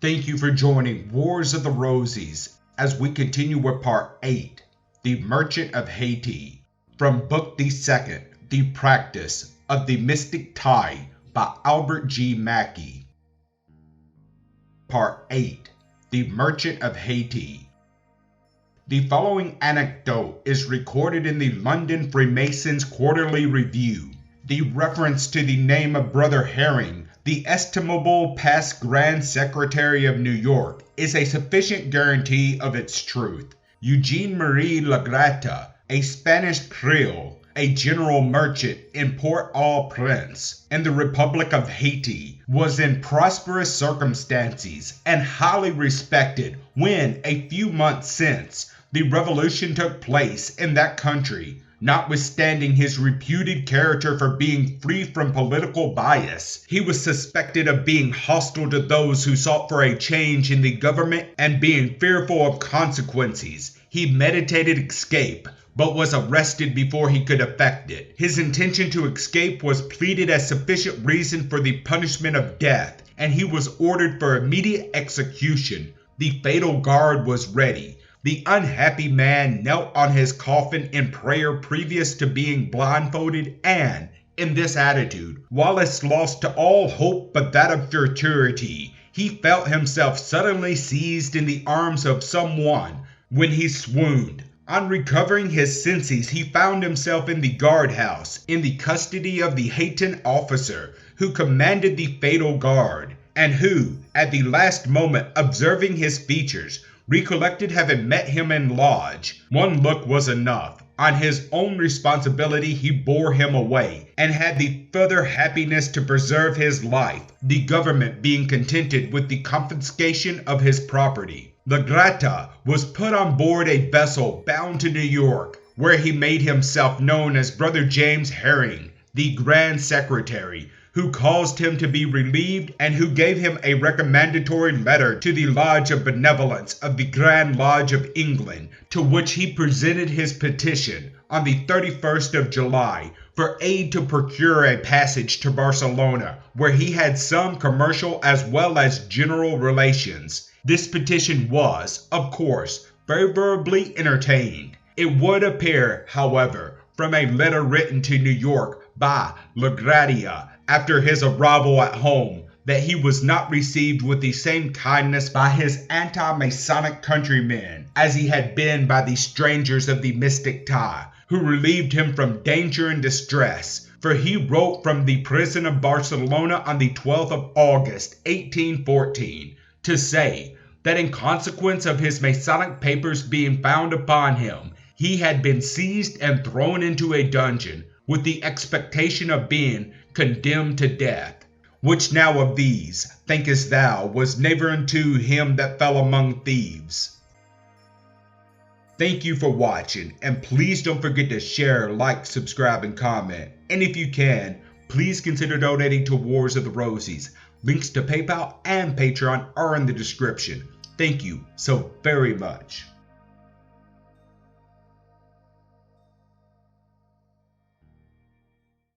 Thank you for joining Wars of the Rosies as we continue with Part 8, The Merchant of Hayti, from Book the Second, The Practice of the Mystic Tie by Albert G. Mackey. Part 8, The Merchant of Hayti. The following anecdote is recorded in the London Freemasons Quarterly Review. The reference to the name of Brother Herring, the estimable past Grand Secretary of New York, is a sufficient guarantee of its truth. Eugene Marie Lagrata, a Spanish Creole, a general merchant in Port-au-Prince in the Republic of Hayti, was in prosperous circumstances and highly respected when, a few months since, the revolution took place in that country. Notwithstanding his reputed character for being free from political bias, he was suspected of being hostile to those who sought for a change in the government and being fearful of consequences. He meditated escape, but was arrested before he could effect it. His intention to escape was pleaded as sufficient reason for the punishment of death, and he was ordered for immediate execution. The fatal guard was ready. The unhappy man knelt on his coffin in prayer previous to being blindfolded, and, in this attitude, whilst lost to all hope but that of futurity, he felt himself suddenly seized in the arms of someone, when he swooned. On recovering his senses, he found himself in the guardhouse, in the custody of the Haytian officer who commanded the fatal guard, and who, at the last moment, observing his features, recollected having met him in lodge. One look was enough. On his own responsibility he bore him away, and had the further happiness to preserve his life, the government being contented with the confiscation of his property. Lagrata was put on board a vessel bound to New York, where he made himself known as Brother James Herring, the Grand Secretary, who caused him to be relieved and who gave him a recommendatory letter to the Lodge of Benevolence of the Grand Lodge of England, to which he presented his petition on the 31st of July for aid to procure a passage to Barcelona, where he had some commercial as well as general relations. This petition was, of course, favorably entertained. It would appear, however, from a letter written to New York by Lagrata after his arrival at home, that he was not received with the same kindness by his anti-Masonic countrymen as he had been by the strangers of the Mystic Tie, who relieved him from danger and distress. For he wrote from the prison of Barcelona on the 12th of August, 1814, to say that in consequence of his Masonic papers being found upon him, he had been seized and thrown into a dungeon, with the expectation of being condemned to death. Which now of these, thinkest thou, was never unto him that fell among thieves? Thank you for watching, and please don't forget to share, like, subscribe, and comment. And if you can, please consider donating to Wars of the Rosies. Links to PayPal and Patreon are in the description. Thank you so very much.